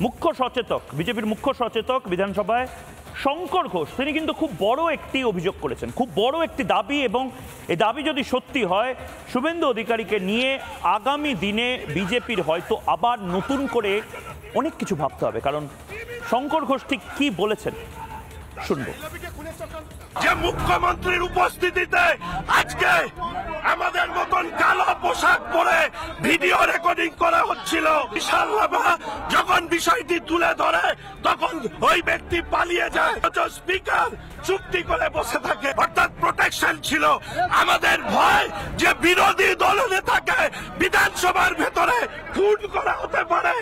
মুখ্য সচেতক, বিজেপির মুখ্য সচেতক বিধানসভায় শঙ্কর ঘোষ, তিনি কিন্তু খুব বড় একটি অভিযোগ করেছেন, খুব বড় একটি দাবি, এবং এই দাবি যদি সত্যি হয় শুভেন্দু অধিকারীকে নিয়ে আগামী দিনে বিজেপির হয়তো আবার নতুন করে অনেক কিছু ভাবতে হবে। কারণ শঙ্কর ঘোষ ঠিক কি বলেছেন শুনবো। যে মুখ্যমন্ত্রীর উপস্থিতিতে আজকে আমাদের মতন কালো পোশাক পরে ভিডিও রেকর্ডিং করা হচ্ছিল, যখন বিষয়টি তুলে ধরে তখন ওই ব্যক্তি পালিয়ে যায়, স্পিকার চুক্তি করে বসে থাকে, অর্থাৎ প্রোটেকশন ছিল। আমাদের ভয় যে বিরোধী দলনেতাকে বিধানসভার ভেতরে খুন করা হতে পারে।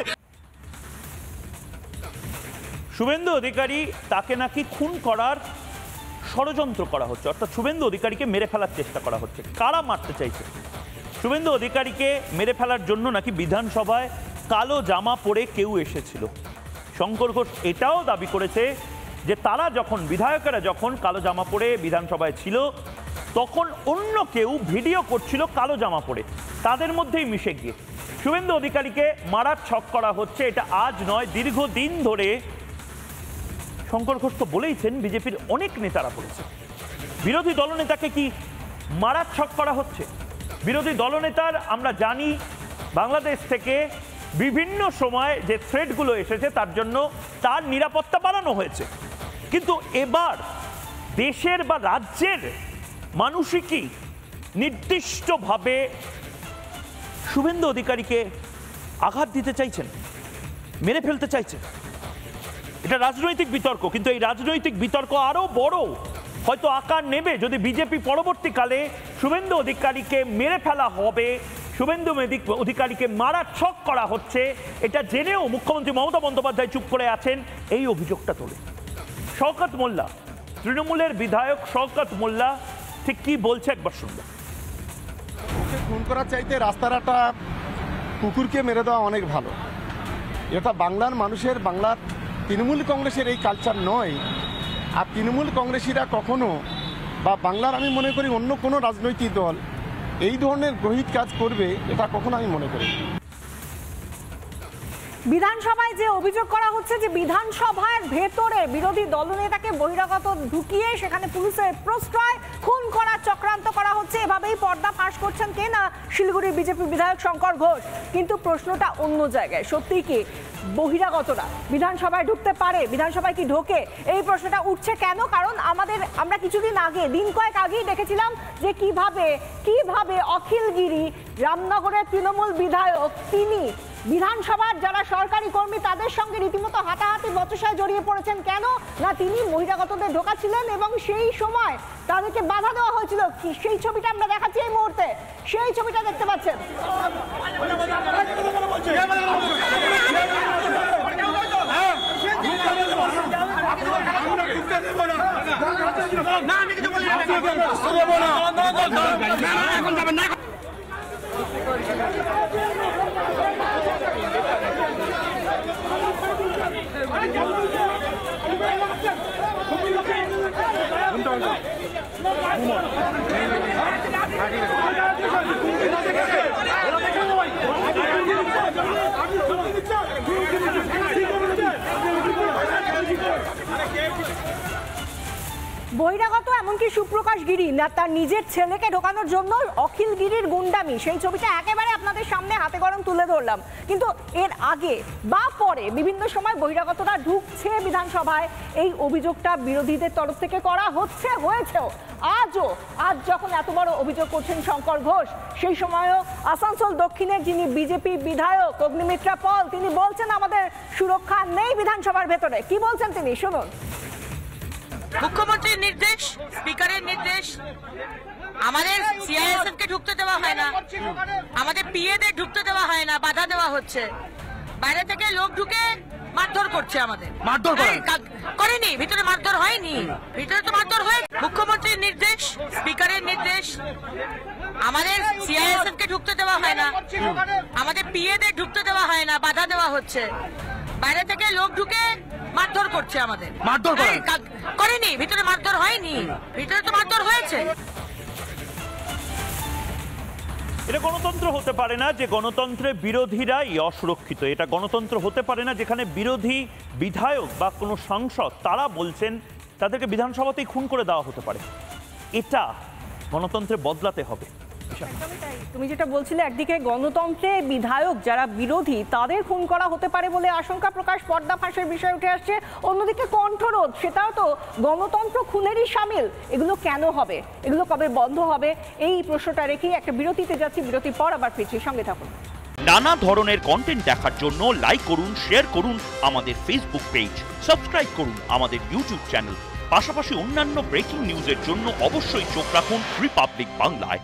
শুভেন্দু অধিকারী তাকে নাকি খুন করার ষড়যন্ত্র করা হচ্ছে, অর্থাৎ শুভেন্দু অধিকারীকে মেরে ফেলার চেষ্টা করা হচ্ছে। কারা মারতে চাইছে? শুভেন্দু অধিকারীকে মেরে ফেলার জন্য নাকি বিধানসভায় কালো জামা পরে কেউ এসেছিল। শঙ্কর ঘোষ এটাও দাবি করেছে যে তারা যখন বিধায়কেরা যখন কালো জামা পরে বিধানসভায় ছিল তখন অন্য কেউ ভিডিও করছিল কালো জামা পরে, তাদের মধ্যেই মিশে গিয়ে শুভেন্দু অধিকারীকে মারার ছক করা হচ্ছে। এটা আজ নয়, দীর্ঘদিন ধরে শঙ্কর ঘোষ তো বলেইছেন, বিজেপির অনেক নেতারা বলেছে বিরোধী দলনেতাকে কি মারার ছক করা হচ্ছে। বিরোধী দলনেতার আমরা জানি বাংলাদেশ থেকে বিভিন্ন সময় যে থ্রেটগুলো এসেছে তার জন্য তার নিরাপত্তা বাড়ানো হয়েছে, কিন্তু এবার দেশের বা রাজ্যের মানুষই কি নির্দিষ্টভাবে শুভেন্দু অধিকারীকে আঘাত দিতে চাইছেন, মেরে ফেলতে চাইছেন? এটা রাজনৈতিক বিতর্ক, কিন্তু এই রাজনৈতিক বিতর্ক আরো বড় হয়তো আকার নেবে যদি বিজেপি পরবর্তীকালে শুভেন্দু অধিকারীকে মেরে ফেলা হবে, শুভেন্দু অধিকারীকে মারার ছক করা হচ্ছে, এটা জেনেও মুখ্যমন্ত্রী মমতা বন্দ্যোপাধ্যায় চুপ করে আছেন, এই অভিযোগটা তোলে। শওকত মোল্লা, তৃণমূলের বিধায়ক শওকত মোল্লা ঠিক কি বলছে একবার শুনবো। ওকে খুন করার চাইতে রাস্তাটা কুকুরকে মেরে দেওয়া অনেক ভালো। এটা বাংলার মানুষের, বাংলার তৃণমূল কংগ্রেসের এই কালচার নয়। আর তৃণমূল কংগ্রেসীরা কখনো বা বাংলার আমি মনে করি অন্য কোনো রাজনৈতিক দল এই ধরনের গ্রহিত কাজ করবে এটা কখনো আমি মনে করি। বিধানসভায় যে অভিযোগ করা হচ্ছে যে বিধানসভার ভেতরে বিরোধী দলনেতাকে বহিরাগত ঢুকিয়ে সেখানে পুলিশের প্রশ্রয় খুন করার চক্রান্ত করা হচ্ছে, এভাবেই পর্দা ফাঁস করছেন কে না শিলিগুড়ির বিজেপি বিধায়ক শঙ্কর ঘোষ। কিন্তু প্রশ্নটা অন্য জায়গায়, সত্যি কি বহিরাগতরা বিধানসভায় ঢুকতে পারে, বিধানসভায় কি ঢোকে, এই প্রশ্নটা উঠছে কেন? কারণ আমরা কিছুদিন আগে, দিন কয়েক আগেই দেখেছিলাম যে কিভাবে অখিলগিরি রামনগরের তৃণমূল বিধায়ক তিনি বিধানসভার যারা সরকারি কর্মী তাদের সঙ্গে রীতিমতো হাতাহাতি বচসায় জড়িয়ে পড়েছেন। কেন না তিনি বহিরাগতদের ঢোকাচ্ছিলেন এবং সেই সময় তাদেরকে বাধা দেওয়া হয়েছিল। সেই ছবিটা আমরা দেখাচ্ছি এই মুহূর্তে, সেই ছবিটা দেখতে পাচ্ছেন। বহিরাগত এমনকি সুপ্রকাশ গিরি না তার নিজের ছেলেকে ঢোকানোর জন্য অখিল গিরির গুন্ডামি, সেই ছবিটা একেবারে আপনাদের সামনে হাতে গরম তুলে ধরলাম। কিন্তু এর আগে বা পরে বিভিন্ন সময় বহিরাগতরা ঢুকছে বিধানসভায়, এই অভিযোগটা বিরোধীদের তরফ থেকে করা হয়েছেও। আজ যখন এত বড় অভিযোগ করছেন শঙ্কর ঘোষ, সেই সময়ও আসানসোল দক্ষিণের যিনি বিজেপি বিধায়ক অগ্নিমিত্রা পল, তিনি বলছেন আমাদের সুরক্ষা নেই বিধানসভার ভেতরে। কি বলছেন তিনি, শুনুন। মুখ্যমন্ত্রীর নির্দেশ, স্পিকারের নির্দেশ, আমাদের সিআইএসএফ কে ঢুকতে দেওয়া হয় না, আমাদের পিএদের ঢুকতে দেওয়া হয় না, বাধা দেওয়া হচ্ছে। বাইরে থেকে লোক ঢুকে মারধর করছে, আমাদের মারধর করেনি, ভিতরে মারধর হয়নি, ভিতরে তো মারধর হয়েছে। মুখ্যমন্ত্রীর নির্দেশ, স্পিকারের নির্দেশ, আমাদের সিআইএসএফ কে ঢুকতে দেওয়া হয় না, আমাদের পিএদের ঢুকতে দেওয়া হয় না, বাধা দেওয়া হচ্ছে। বাইরে থেকে লোক ঢুকে মারধর করছে, আমাদের মারধর করেনি, ভিতরে মারধর হয়নি, ভিতরে তো মারধর হয়েছে। এটা গণতন্ত্র হতে পারে না যে গণতন্ত্রে বিরোধীরাই অসুরক্ষিত। এটা গণতন্ত্র হতে পারে না যেখানে বিরোধী বিধায়ক বা কোনো সাংসদ তারা বলছেন তাদেরকে বিধানসভাতেই খুন করে দেওয়া হতে পারে। এটা গণতন্ত্রে বদলাতে হবে। একদমই তাই। তুমি যেটা বলছিলে, একদিকে গণতন্ত্রে বিধায়ক যারা বিরোধী তাদের খুন করা হতে পারে বলে আশঙ্কা প্রকাশ, পর্দা ফাঁসের বিষয় উঠে আসছে। অন্যদিকে কণ্ঠরোধ, সেটাও তো গণতন্ত্র খুনেরই সামিল। এগুলো কেন হবে, এগুলো কবে বন্ধ হবে, এই প্রশ্নটা রেখেই একটা বিরতিতে যাচ্ছি। বিরতির পর আবার ফিরছি, সঙ্গে থাকুন। নানা ধরনের কন্টেন্ট দেখার জন্য লাইক করুন, শেয়ার করুন আমাদের ফেসবুক পেজ, সাবস্ক্রাইব করুন আমাদের ইউটিউব চ্যানেল। পাশাপাশি অন্যান্য ব্রেকিং নিউজের জন্য অবশ্যই চোখ রাখুন রিপাবলিক বাংলায়।